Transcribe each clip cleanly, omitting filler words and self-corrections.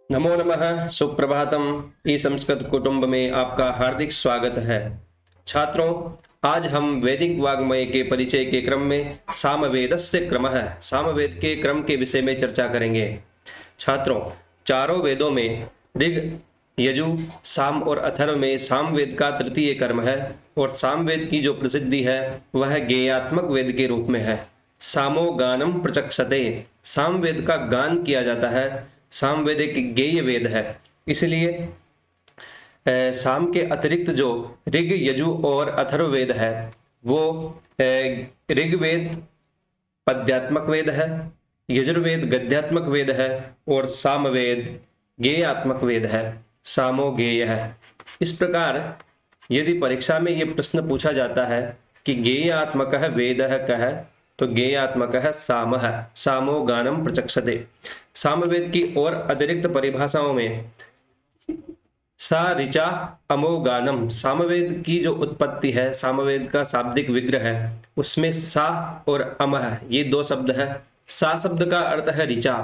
नमो नमः। सुप्रभातम। ई संस्कृत कुटुंब में आपका हार्दिक स्वागत है। छात्रों, आज हम वैदिक वाग्मय के परिचय के क्रम में सामवेदस्य क्रमः सामवेद के क्रम के विषय में चर्चा करेंगे। छात्रों, चारों वेदों में ऋग, यजु, साम और अथर्व में सामवेद का तृतीय कर्म है और सामवेद की जो प्रसिद्धि है वह गेयात्मक वेद के रूप में है। सामो गानम प्रचक्षते, सामवेद का गान किया जाता है। सामवेद एक गेय वेद है, इसलिए साम के अतिरिक्त जो ऋग, यजु और अथर्ववेद है वो ऋग्वेद पद्यात्मक वेद है, यजुर्वेद गद्यात्मक वेद है और सामवेद गेयात्मक वेद है। सामो गेय है। इस प्रकार यदि परीक्षा में ये प्रश्न पूछा जाता है कि गेयात्मक वेद कह, तो गेयात्मक साम है। सामो गानम प्रचक्षते। सामवेद की और अतिरिक्त परिभाषाओं में सा ऋचा अमो गानम, सामवेद की जो उत्पत्ति है, सामवेद का शाब्दिक विग्रह है, उसमें सा और अम है, ये दो शब्द है। सा शब्द का अर्थ है ऋचा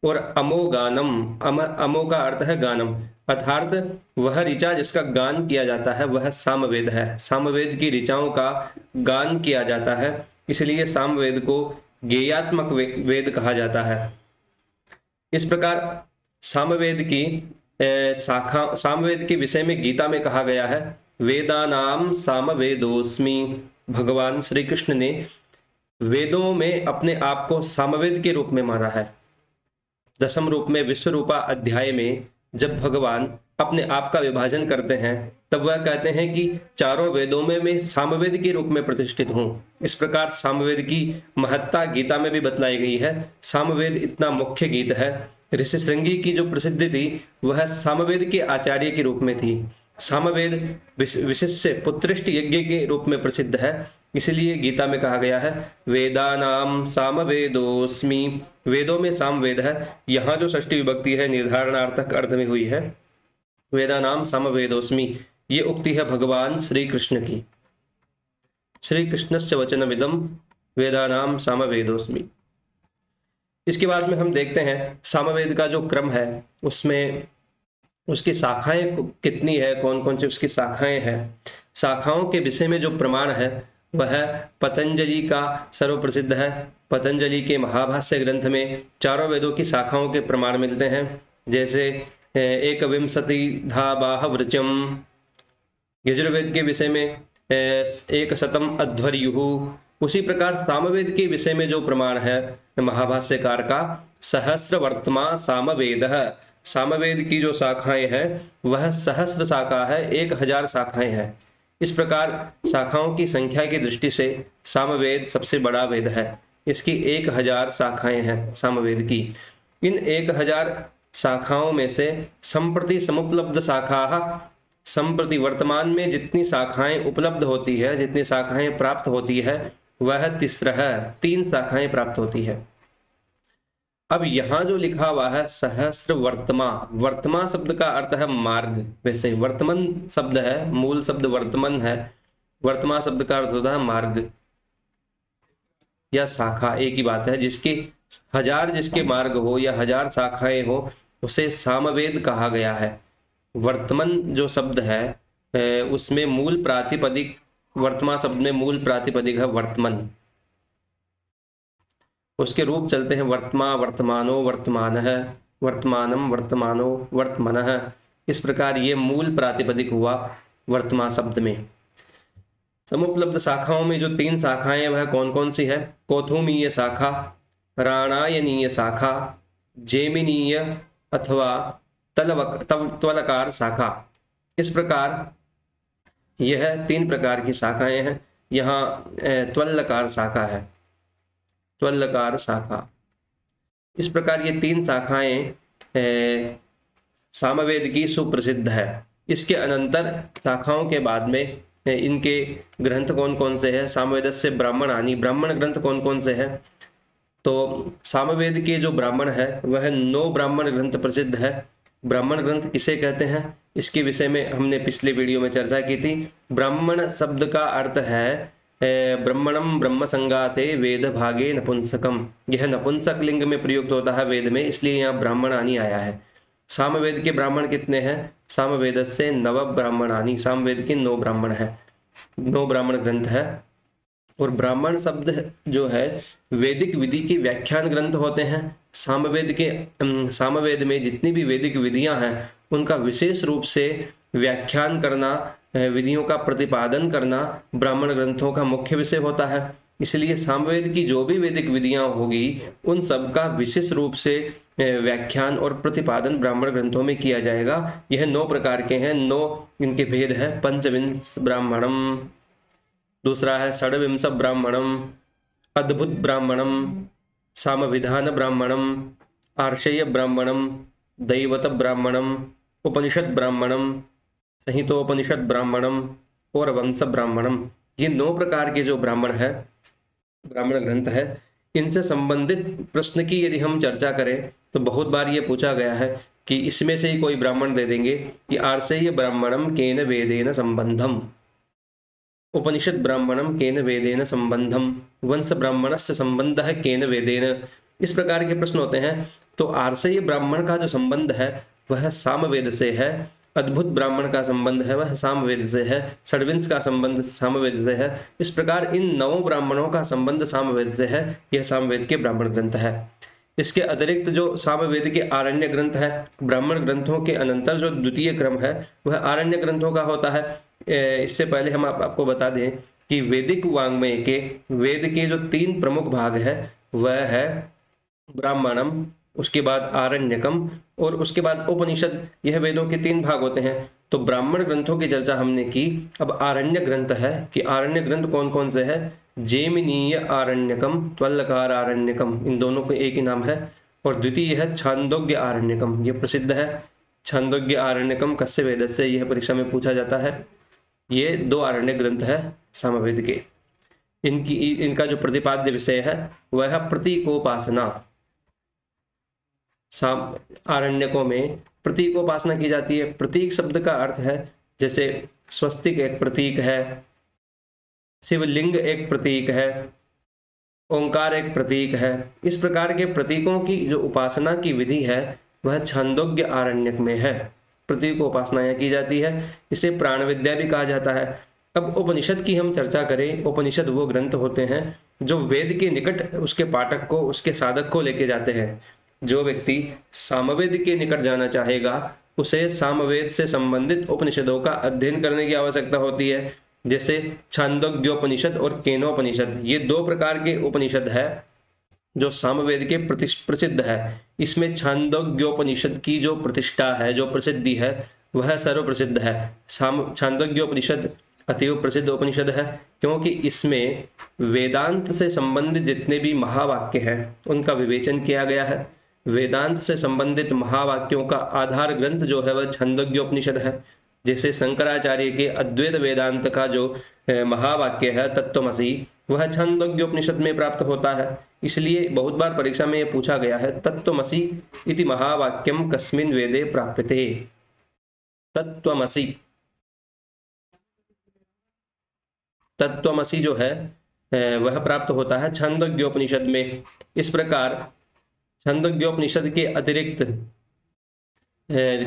और अमो गानम, अमो का अर्थ है गानम, अर्थात वह ऋचा जिसका गान किया जाता है वह सामवेद है। सामवेद की ऋचाओं का गान किया जाता है, इसलिए सामवेद को गेयात्मक वेद कहा जाता है। इस प्रकार सामवेद की सामवेद के विषय में गीता में कहा गया है, वेदानाम सामवेदोस्मि। भगवान श्री कृष्ण ने वेदों में अपने आप को सामवेद के रूप में माना है। दशम रूप में विश्वरूपा अध्याय में जब भगवान अपने आप का विभाजन करते हैं तब वह कहते हैं कि चारों वेदों में मैं सामवेद के रूप में प्रतिष्ठित हूं। इस प्रकार सामवेद की महत्ता गीता में भी बतलाई गई है। सामवेद इतना मुख्य गीत है। ऋषि श्रृंगी की जो प्रसिद्धि थी वह सामवेद के आचार्य के रूप में थी। सामवेद विशिष्य पुत्रिष्ट यज्ञ के रूप में प्रसिद्ध है, इसलिए गीता में कहा गया है वेदानाम सामवेदोस्मि। वेदों में सामवेद है। यहाँ जो षष्ठी विभक्ति है निर्धारणार्थक अर्थ में हुई है, वेदानाम सामवेदोस्मि, ये उक्ति है भगवान श्री कृष्ण की। श्री कृष्णस्य वचनमिदं वेदानाम सामवेदोस्मि। इसके बाद में हम देखते हैं सामवेद का जो क्रम है उसमें उसकी शाखाएं कितनी है, कौन कौन सी उसकी शाखाएं हैं। शाखाओं के विषय में जो प्रमाण है वह पतंजलि का सर्वप्रसिद्ध है। पतंजलि के महाभाष्य ग्रंथ में चारों वेदों की शाखाओं के प्रमाण मिलते हैं, जैसे एकविंशतिधा बाहवृचम। यजुर्वेद के विषय में 100 अध्वर्युः। उसी प्रकार सामवेद के विषय में जो प्रमाण है महाभाष्यकार का, सहस्रवर्त्मा सामवेदः। सामवेद की जो शाखाएं हैं वह सहस्र शाखा है, 1000 शाखाएं हैं। इस प्रकार शाखाओं की संख्या की दृष्टि से सामवेद सबसे बड़ा वेद है। इसकी 1000 शाखाएं हैं सामवेद की। इन 1000 शाखाओं में से संप्रति समुपलब्ध शाखा, संप्रति वर्तमान में जितनी शाखाएं उपलब्ध होती है, जितनी शाखाएं प्राप्त होती है, वह तिस्रः, 3 शाखाएं प्राप्त होती है। अब यहां जो लिखा हुआ है सहस्र वर्तमा, वर्तमा शब्द का अर्थ है मार्ग। वैसे वर्तमान शब्द है, मूल शब्द वर्तमान है, वर्तमा शब्द का अर्थ होता है मार्ग या शाखा, एक ही बात है। जिसके 1000 जिसके मार्ग हो या 1000 शाखाएं हो उसे सामवेद कहा गया है। वर्तमान जो शब्द है उसमें मूल प्रातिपदिक, वर्तमान शब्द में मूल प्रातिपदिक है वर्तमान। उसके रूप चलते हैं वर्तमा, वर्तमानो, वर्तमानः, वर्तमानम, वर्तमानो, वर्तमनः। इस प्रकार ये मूल प्रातिपदिक हुआ वर्तमान शब्द में। समुपलब्ध शाखाओं में जो 3 शाखाएं वह कौन कौन सी है? कौथुमीय शाखा, राणायनीय शाखा, जेमिनीय अथवा त्वलकार शाखा। इस प्रकार यह 3 प्रकार की शाखाएं हैं। यहाँ त्वलकार शाखा है, त्वलकार शाखा। इस प्रकार ये 3 शाखाएं सामवेद की सुप्रसिद्ध है। इसके अनंतर शाखाओं के बाद में इनके ग्रंथ कौन कौन से हैं? सामवेदस्य ब्राह्मणानि, ब्राह्मण ग्रंथ कौन कौन से हैं? तो सामवेद के जो ब्राह्मण है वह 9 ब्राह्मण ग्रंथ प्रसिद्ध है। ब्राह्मण ग्रंथ किसे कहते हैं इसके विषय में हमने पिछले वीडियो में चर्चा की थी। ब्राह्मण शब्द का अर्थ है ब्रह्मणम ब्रह्म संगाते वेद भागे नपुंसकम। यह नपुंसक लिंग में प्रयुक्त होता है वेद में, इसलिए यहाँ ब्राह्मणानि आया है। सामवेद के ब्राह्मण कितने हैं? सामवेदस्य नव ब्राह्मणानि, सामवेद के 9 ब्राह्मण है, 9 ब्राह्मण ग्रंथ है। और ब्राह्मण शब्द जो है वैदिक विधि के व्याख्यान ग्रंथ होते हैं। सामवेद में जितनी भी वैदिक विधियां हैं उनका विशेष रूप से व्याख्यान करना, विधियों का प्रतिपादन करना ब्राह्मण ग्रंथों का मुख्य विषय होता है। इसलिए सामवेद की जो भी वैदिक विधियां होगी उन सब का विशेष रूप से व्याख्यान और प्रतिपादन ब्राह्मण ग्रंथों में किया जाएगा। यह 9 प्रकार के हैं, 9 इनके भेद है। पंचविंश ब्राह्मणम, दूसरा है षड्विंश ब्राह्मणम, अद्भुत ब्राह्मणम, सामविधान ब्राह्मणम, आर्षेय ब्राह्मणम, दैवत ब्राह्मणम, उपनिषद ब्राह्मणम, संहितोपनिषद ब्राह्मणम और वंश ब्राह्मणम। ये 9 प्रकार के जो ब्राह्मण है, ब्राह्मण ग्रंथ है, इनसे संबंधित प्रश्न की यदि हम चर्चा करें तो बहुत बार ये पूछा गया है कि इसमें से ही कोई ब्राह्मण दे देंगे कि आर्षेय ब्राह्मणम केन वेदेन संबंधम, उपनिषद ब्राह्मणम केन वेदेन संबंधम, वंश ब्राह्मणस्य संबंधः केन वेदेन। इस प्रकार के प्रश्न होते हैं। तो आर्षेय ब्राह्मण का जो संबंध है वह सामवेद से है, अद्भुत ब्राह्मण का संबंध है वह सामवेद से है, षड्विंश का संबंध सामवेद से है। इस प्रकार इन 9 ब्राह्मणों का संबंध सामवेद से है। यह सामवेद के ब्राह्मण ग्रंथ है। इसके अतिरिक्त जो सामवेद के आरण्य ग्रंथ है, ब्राह्मण ग्रंथों के अनंतर जो द्वितीय क्रम है वह आरण्य ग्रंथों का होता है। इससे पहले हम आपको बता दें कि वैदिक वाङ्मय के वेद के जो 3 प्रमुख भाग है वह है ब्राह्मणम, उसके बाद आरण्यकम और उसके बाद उपनिषद। यह वेदों के 3 भाग होते हैं। तो ब्राह्मण ग्रंथों की चर्चा हमने की। अब आरण्य ग्रंथ है कि आरण्य ग्रंथ कौन कौन से है। जैमिनीय आरण्यकम, त्वल्लकार आरण्यकम, इन दोनों को एक ही नाम है। और द्वितीय है छांदोग्य आरण्यकम, यह प्रसिद्ध है। छांदोग्य आरण्यकम कस्य वेदस्य, यह परीक्षा में पूछा जाता है। ये 2 आरण्य ग्रंथ है सामवेद के। इनका जो प्रतिपाद्य विषय है वह है प्रतीकोपासना। आरण्यकों में प्रतीकोपासना की जाती है। प्रतीक शब्द का अर्थ है जैसे स्वस्तिक एक प्रतीक है, शिवलिंग एक प्रतीक है, ओंकार एक प्रतीक है। इस प्रकार के प्रतीकों की जो उपासना की विधि है वह छांदोग्य आरण्यक में है। प्रतीकोपासना यहाँ की जाती है। इसे प्राण विद्या भी कहा जाता है। अब उपनिषद की हम चर्चा करें। उपनिषद वो ग्रंथ होते हैं जो वेद के निकट उसके पाठक को, उसके साधक को लेके जाते हैं। जो व्यक्ति सामवेद के निकट जाना चाहेगा उसे सामवेद से संबंधित उपनिषदों का अध्ययन करने की आवश्यकता होती है। जैसे छांदोग्योपनिषद और केनोपनिषद, ये 2 प्रकार के उपनिषद है जो सामवेद के प्रसिद्ध है। इसमें छांदोग्योपनिषद की जो प्रतिष्ठा है, जो प्रसिद्धि है वह सर्वप्रसिद्ध है। छांदोग्योपनिषद अतीव प्रसिद्ध उपनिषद है क्योंकि इसमें वेदांत से संबंधित जितने भी महावाक्य हैं उनका विवेचन किया गया है। वेदांत से संबंधित महावाक्यों का आधार ग्रंथ जो है वह छांदोग्योपनिषद है। जैसे शंकराचार्य के अद्वैत वेदांत का जो महावाक्य है तत्त्वमसि, वह छांदोग्योपनिषद में प्राप्त होता है। इसलिए बहुत बार परीक्षा में यह पूछा गया है तत्त्वमसि इति महावाक्यम कस्मिन् वेदे प्राप्यते। तत्त्वमसि, तत्त्वमसि जो है वह प्राप्त होता है छांदोग्योपनिषद में। इस प्रकार छांदोग्योपनिषद के अतिरिक्त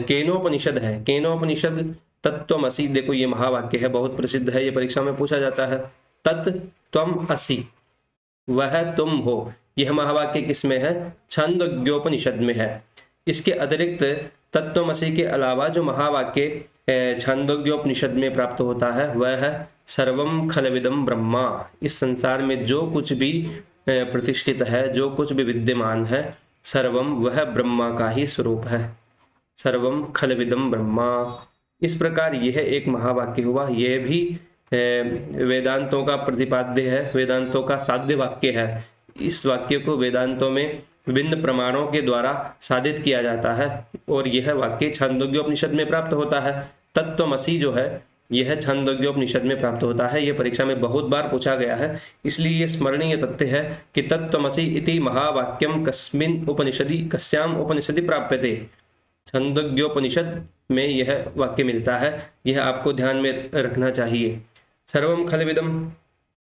केनोपनिषद है। केनोपनिषद तत्त्वमसि, देखो ये महावाक्य है, बहुत प्रसिद्ध है, ये परीक्षा में पूछा जाता है। तत् त्वम असि, वह तुम हो, यह महावाक्य किसमें है? छांदोग्योपनिषद में है। इसके अतिरिक्त तत्त्वमसि के अलावा जो महावाक्य छांदोग्योपनिषद में प्राप्त होता है वह है सर्वम खलविदम ब्रह्मा। इस संसार में जो कुछ भी प्रतिष्ठित है, जो कुछ भी विद्यमान है, सर्वम वह ब्रह्मा का ही स्वरूप है। सर्वम खलविदम ब्रह्मा, इस प्रकार यह एक महावाक्य हुआ। यह भी वेदांतों का प्रतिपाद्य है, वेदांतों का साध्य वाक्य है। इस वाक्य को वेदांतों में विभिन्न प्रमाणों के द्वारा साधित किया जाता है और यह वाक्य छांदोग्योपनिषद में प्राप्त होता है। तत्त्वमसि जो है यह छांदोग्योपनिषद में प्राप्त होता है। यह परीक्षा में बहुत बार पूछा गया है, इसलिए यह स्मरणीय तथ्य है कि तत्त्वमसि इति महावाक्यम कस्मिन् उपनिषदि कस्याम उपनिषदि प्राप्यते। छांदोग्योपनिषद में यह वाक्य मिलता है, यह आपको ध्यान में रखना चाहिए। सर्वम खलविदम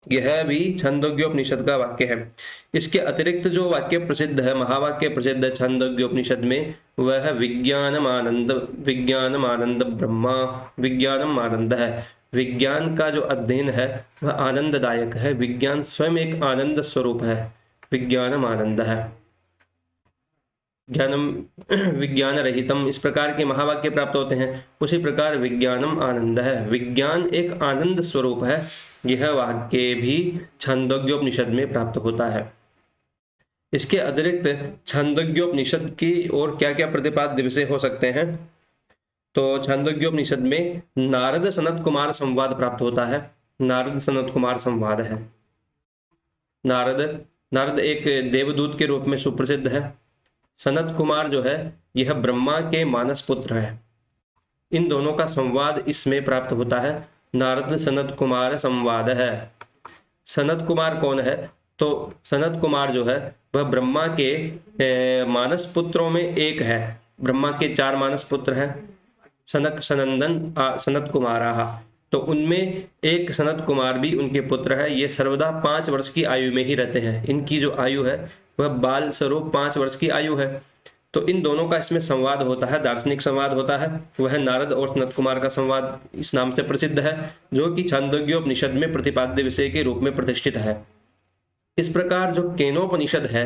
यह भी छंदोग्योपनिषद का वाक्य है। इसके अतिरिक्त जो वाक्य प्रसिद्ध है, महावाक्य प्रसिद्ध है छंदोग्योपनिषद में, वह है विज्ञानम आनंद ब्रह्मा। विज्ञानम आनंद है, विज्ञान का जो अध्ययन है वह आनंददायक है। विज्ञान स्वयं एक आनंद स्वरूप है। विज्ञानम आनंद है, ज्ञानम विज्ञान रहितम, इस प्रकार के महावाक्य प्राप्त होते हैं। उसी प्रकार विज्ञानम आनंद है, विज्ञान एक आनंद स्वरूप है। यह वाक्य भी छंदोग्योपनिषद में प्राप्त होता है। इसके अतिरिक्त छंदोग्योपनिषद की और क्या क्या प्रतिपाद्य विषय हो सकते हैं? तो छंदोग्योपनिषद में नारद सनत कुमार संवाद प्राप्त होता है। नारद सनत कुमार संवाद है। नारद एक देवदूत के रूप में सुप्रसिद्ध है। सनत कुमार जो है यह ब्रह्मा के मानस पुत्र है। इन दोनों का संवाद इसमें प्राप्त होता है। नारद सनत कुमार संवाद है। सनत कुमार कौन है? तो सनत कुमार जो है वह ब्रह्मा के मानस पुत्रों में एक है। ब्रह्मा के 4 मानस पुत्र हैं, सनक सनंदन सनत कुमारा। तो उनमें एक सनत कुमार भी उनके पुत्र है। ये सर्वदा 5 वर्ष की आयु में ही रहते हैं। इनकी जो आयु है वह बाल स्वरूप 5 वर्ष की आयु है। तो इन दोनों का इसमें संवाद होता है, दार्शनिक संवाद होता है। वह नारद और सनत कुमार का संवाद इस नाम से प्रसिद्ध है, जो कि छांदोग्योपनिषद में प्रतिपाद्य विषय के रूप में प्रतिष्ठित है। इस प्रकार जो केनोपनिषद है,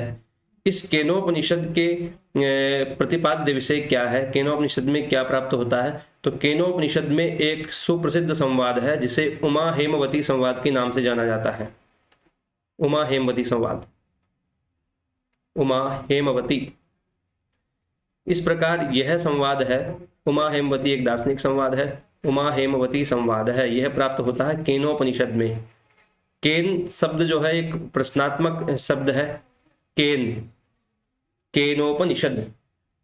इस केनोपनिषद के प्रतिपाद्य विषय क्या है, केनोपनिषद में क्या प्राप्त होता है? तो केनोपनिषद में एक सुप्रसिद्ध संवाद है जिसे उमा हेमवती संवाद के नाम से जाना जाता है। उमा हेमवती संवाद, उमा हेमवती। इस प्रकार यह संवाद है, उमा हेमवती एक दार्शनिक संवाद है, उमा हेमवती संवाद है। यह प्राप्त होता है केनोपनिषद में। केन शब्द जो है एक प्रश्नात्मक शब्द है। केन, केनोपनिषद,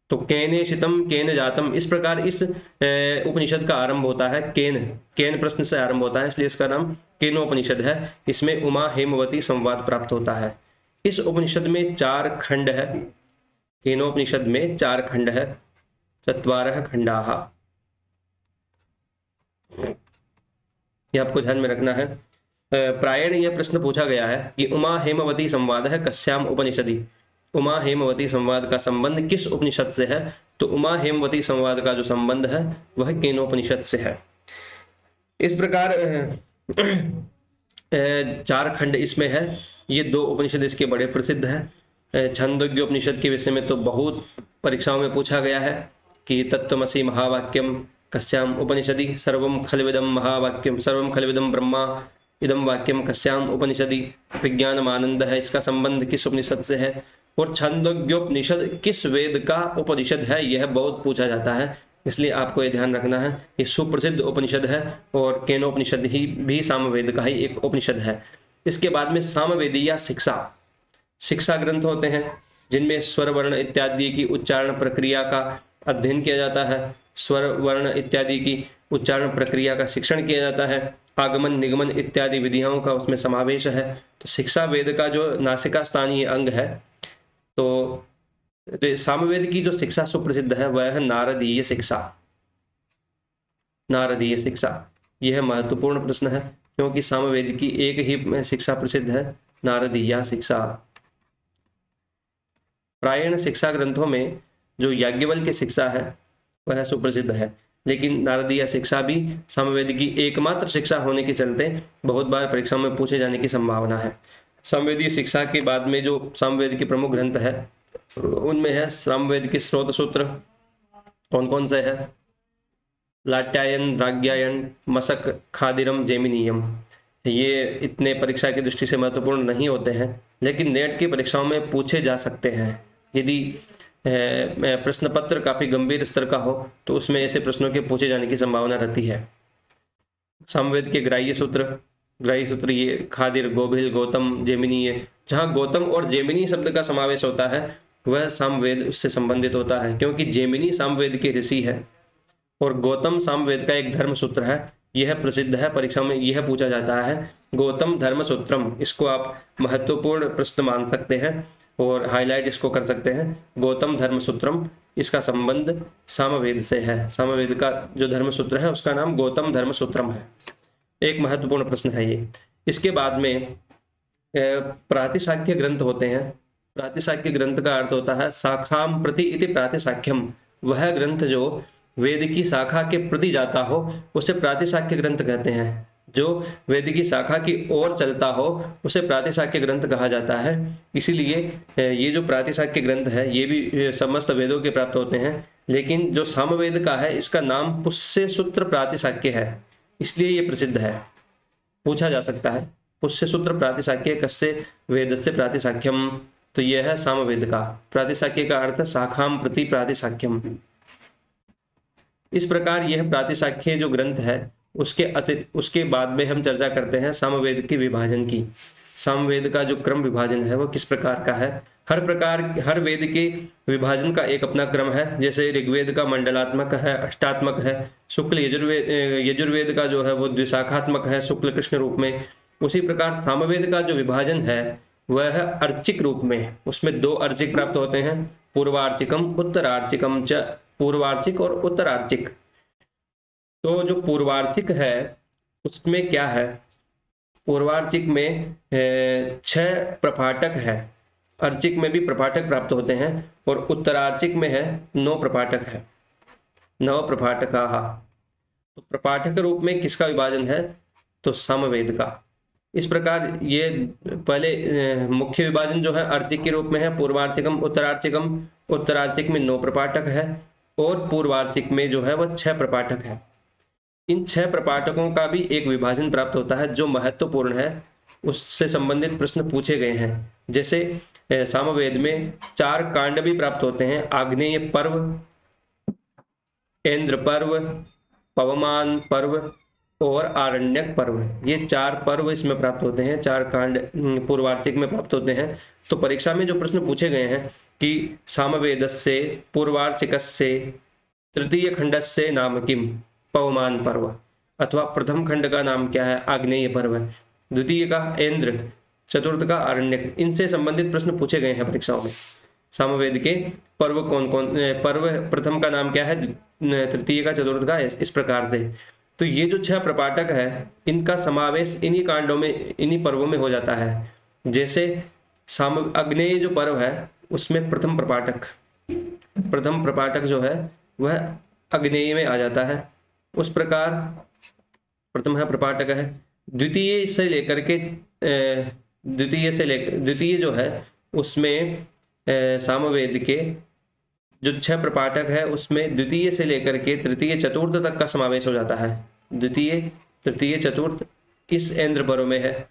तो केनेशितम केन जातम, इस प्रकार इस उपनिषद का आरंभ होता है। केन प्रश्न से आरंभ होता है, इसलिए इसका नाम केनोपनिषद है। इसमें उमा हेमवती संवाद प्राप्त होता है। इस उपनिषद में 4 खंड है। केनोपनिषद में 4 खंड है, 4 खंडाः। ये आपको ध्यान में रखना है। प्रायण यह प्रश्न पूछा गया है कि उमा हेमवती संवाद है कस्याम उपनिषदि, उमा हेमवती संवाद का संबंध किस उपनिषद से है? तो उमा हेमवती संवाद का जो संबंध है वह केनोपनिषद से है। इस प्रकार 4 खंड इसमें है। ये 2 उपनिषद इसके बड़े प्रसिद्ध हैं। छंदोग्योपनिषद के विषय में तो बहुत परीक्षाओं में पूछा गया है कि तत्त्वमसि महावाक्यम कस्याम उपनिषदि, सर्वम खलविदम महावाक्यम, सर्वम खलविदम ब्रह्मा इदम वाक्यम कस्याम उपनिषदि। विज्ञानम आनंद है, इसका संबंध किस उपनिषद से है? और छंदोग्योपनिषद किस वेद का उपनिषद है, यह बहुत पूछा जाता है। इसलिए आपको यह ध्यान रखना है, ये सुप्रसिद्ध उपनिषद है और केनोपनिषद ही भी सामवेद का ही एक उपनिषद है। इसके बाद में सामवेदीय शिक्षा ग्रंथ होते हैं, जिनमें स्वर वर्ण इत्यादि की उच्चारण प्रक्रिया का अध्ययन किया जाता है। स्वर वर्ण इत्यादि की उच्चारण प्रक्रिया का शिक्षण किया जाता है। आगमन निगमन इत्यादि विधियों का उसमें समावेश है। तो शिक्षा वेद का जो नासिका स्थानीय अंग है, तो सामवेद की जो शिक्षा सुप्रसिद्ध है वह है नारदीय शिक्षा। नारदीय शिक्षा यह महत्वपूर्ण प्रश्न है, क्योंकि सामवेद की एक ही शिक्षा प्रसिद्ध है, नारदीय शिक्षा। प्रायण शिक्षा ग्रंथों में जो याज्ञवल्क्य की शिक्षा है वह सुप्रसिद्ध है, लेकिन नारदीय शिक्षा भी सामवेद की एकमात्र शिक्षा होने के चलते बहुत बार परीक्षाओं में पूछे जाने की संभावना है। सामवेदीय शिक्षा के बाद में जो सामवेद के प्रमुख ग्रंथ है उनमें है सामवेद के स्रोत सूत्र। कौन कौन से है? लाट्यायन, द्राग्यायन, मशक, खादिरम, जेमिनीयम। ये इतने परीक्षा की दृष्टि से महत्वपूर्ण नहीं होते हैं, लेकिन नेट की परीक्षाओं में पूछे जा सकते हैं। यदि प्रश्न पत्र काफी गंभीर स्तर का हो तो उसमें ऐसे प्रश्नों के पूछे जाने की संभावना रहती है। सामवेद के ग्राह्य सूत्र ये खादिर, गोभिल, गौतम, जेमिनी है। जहाँ गौतम और जेमिनी शब्द का समावेश होता है वह सामवेद उससे संबंधित होता है, क्योंकि जेमिनी सामवेद के ऋषि है और गौतम सामवेद का एक धर्म सूत्र है। यह प्रसिद्ध है, परीक्षा में यह पूछा जाता है, गौतम धर्म सूत्रम। इसको आप महत्वपूर्ण प्रश्न मान सकते हैं और हाईलाइट इसको कर सकते हैं। गौतम धर्म सूत्रम, इसका संबंध सामवेद से है। सामवेद का जो धर्म सूत्र है उसका नाम गौतम धर्म सूत्रम है। एक महत्वपूर्ण प्रश्न है ये। इसके बाद में प्रातिशाख्य ग्रंथ होते हैं। प्रातिशाख्य ग्रंथ का अर्थ होता है शाखाम प्रति इति प्रातिशाख्यम। वह ग्रंथ जो वेद की शाखा के प्रति जाता हो उसे प्रातिशाख्य ग्रंथ कहते हैं। जो वेद की शाखा की ओर चलता हो उसे प्रातिशाख्य ग्रंथ कहा जाता है। इसीलिए ये जो प्रातिशाख्य ग्रंथ है ये भी समस्त वेदों के प्राप्त होते हैं, लेकिन जो सामवेद का है इसका नाम पुष्य सूत्र प्रातिशाख्य है, इसलिए ये प्रसिद्ध है। पूछा जा सकता है पुष्य सूत्र प्रातिशाख्य कस्य वेदस्य प्रातिशाख्यम, तो यह है सामवेद का। प्रातिशाख्य का अर्थ शाखाम प्रति प्रातिशाख्यम। इस प्रकार यह प्रातिशाख्य जो ग्रंथ है उसके बाद में हम चर्चा करते हैं सामवेद के विभाजन की। सामवेद का जो क्रम विभाजन है वो किस प्रकार का है। हर वेद के विभाजन का एक अपना क्रम है। जैसे ऋग्वेद का मंडलात्मक है, अष्टात्मक है। शुक्ल यजुर्वेद का जो है वो द्विशाखात्मक है, शुक्ल कृष्ण रूप में। उसी प्रकार सामवेद का जो विभाजन है वह है अर्चिक रूप में। उसमें 2 अर्चिक प्राप्त होते हैं, पूर्वार्चिकम उत्तरार्चिकम च। पूर्वार्चिक और उत्तरार्चिक। तो जो पूर्वार्चिक है उसमें क्या है, पूर्वार्चिक में 6 प्रपाठक है। अर्चिक में भी प्रपाठक प्राप्त होते हैं और उत्तरार्चिक में है 9 प्रपाठक है, 9 प्रपाठका। तो प्रपाठक रूप में किसका विभाजन है, तो सामवेद का। इस प्रकार ये पहले मुख्य विभाजन जो है अर्चिक के रूप में है, पूर्वार्चिकम उत्तरार्चिकम। उत्तरार्चिक में 9 प्रपाठक है और पूर्वार्चिक में जो है वह 6 प्रपाठक है। इन 6 प्रपाठकों का भी एक विभाजन प्राप्त होता है जो महत्वपूर्ण है, उससे संबंधित प्रश्न पूछे गए हैं। जैसे सामवेद में 4 कांड भी प्राप्त होते हैं, आग्नेय पर्व, इंद्र पर्व, पवमान पर्व और आरण्यक पर्व। ये 4 पर्व इसमें प्राप्त होते हैं, 4 कांड पूर्वार्चिक में प्राप्त होते हैं। तो परीक्षा में जो प्रश्न पूछे गए हैं कि सामवेदस्य पूर्वार्चिकस्य तृतीय खंडस्य नाम किम, पवमान पर्व, अथवा प्रथम खंड का नाम क्या है, आग्नेय पर्व, द्वितीय का इंद्र, चतुर्थ का आरण्यक। इनसे संबंधित प्रश्न पूछे गए हैं परीक्षाओं में। सामवेद के पर्व कौन कौन, पर्व प्रथम का नाम क्या है, तृतीय का, चतुर्थ का, इस प्रकार से। तो ये जो 6 प्रपाठक है इनका समावेश इन्हीं कांडों में, इन्हीं पर्वों में हो जाता है। जैसे अग्नेय जो पर्व है उसमें प्रथम प्रपाठक जो है वह अग्नेय में आ जाता है। उस प्रकार प्रथम है प्रपाठक है। द्वितीय जो है उसमें सामवेद के जो 6 प्रपाठक है उसमें द्वितीय से लेकर के तृतीय चतुर्थ तक का समावेश हो जाता है। द्वितीय तृतीय चतुर्थ इस इंद्र पर्व में है।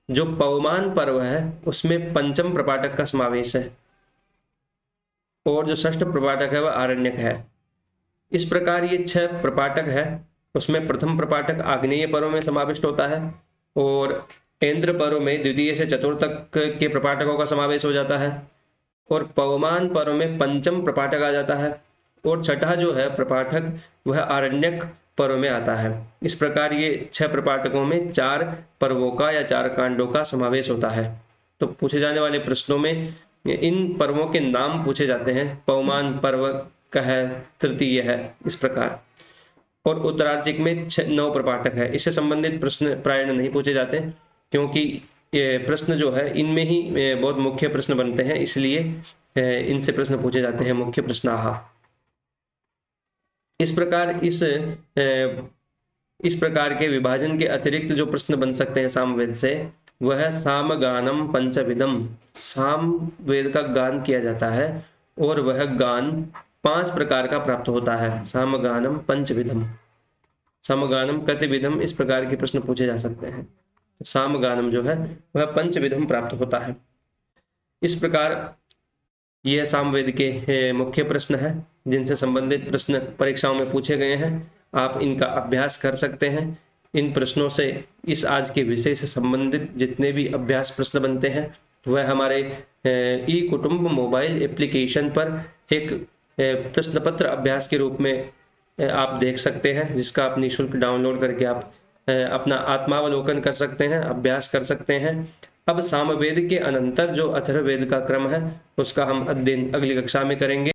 जो पवमान पर्व है उसमें पंचम प्रपाठक का समावेश है और जो षष्ठ प्रपाठक है वह आरण्यक है। इस प्रकार ये 6 प्रपाठक है, उसमें प्रथम प्रपाठक आग्नेय पर्व में समाविष्ट होता है और इंद्र पर्व में द्वितीय से चतुर्थ तक के प्रपाठकों का समावेश हो जाता है और पवमान पर्व में पंचम प्रपाठक आ जाता है और छठा जो है प्रपाठक वह आरण्यक पर्व में आता है। इस प्रकार ये 6 प्रपाठकों में 4 पर्वों का या 4 कांडों का समावेश होता है। तो पूछे जाने वाले प्रश्नों में इन पर्वों के नाम पूछे जाते हैं। पवमान पर्व का है, तृतीय है, इस प्रकार। और उत्तरार्चिक में 9 प्रपाठक है। इससे संबंधित प्रश्न प्रायः नहीं पूछे जाते क्योंकि ये प्रश्न जो है इनमें ही बहुत मुख्य प्रश्न बनते हैं, इसलिए इनसे प्रश्न पूछे जाते हैं, मुख्य प्रश्न। इस प्रकार के विभाजन के अतिरिक्त जो प्रश्न बन सकते हैं सामवेद से वह है सामगानम पंचविधम। सामवेद का गान किया जाता है और वह गान 5 प्रकार का प्राप्त होता है। सामगानम पंचविधम, समगानम कतिविधम, इस प्रकार के प्रश्न पूछे जा सकते हैं। सामगानम जो है वह पंचविधम प्राप्त होता है। इस प्रकार यह सामवेद के मुख्य प्रश्न है जिनसे संबंधित प्रश्न परीक्षाओं में पूछे गए हैं। आप इनका अभ्यास कर सकते हैं। इन प्रश्नों से इस आज के विषय से संबंधित जितने भी अभ्यास प्रश्न बनते हैं वह हमारे ई कुटुंब मोबाइल एप्लीकेशन पर एक प्रश्न पत्र अभ्यास के रूप में आप देख सकते हैं, जिसका आप निःशुल्क डाउनलोड करके आप अपना आत्मावलोकन कर सकते हैं, अभ्यास कर सकते हैं। अब सामवेद के अनंतर जो अथर्ववेद का क्रम है उसका हम अध्ययन अगली कक्षा में करेंगे।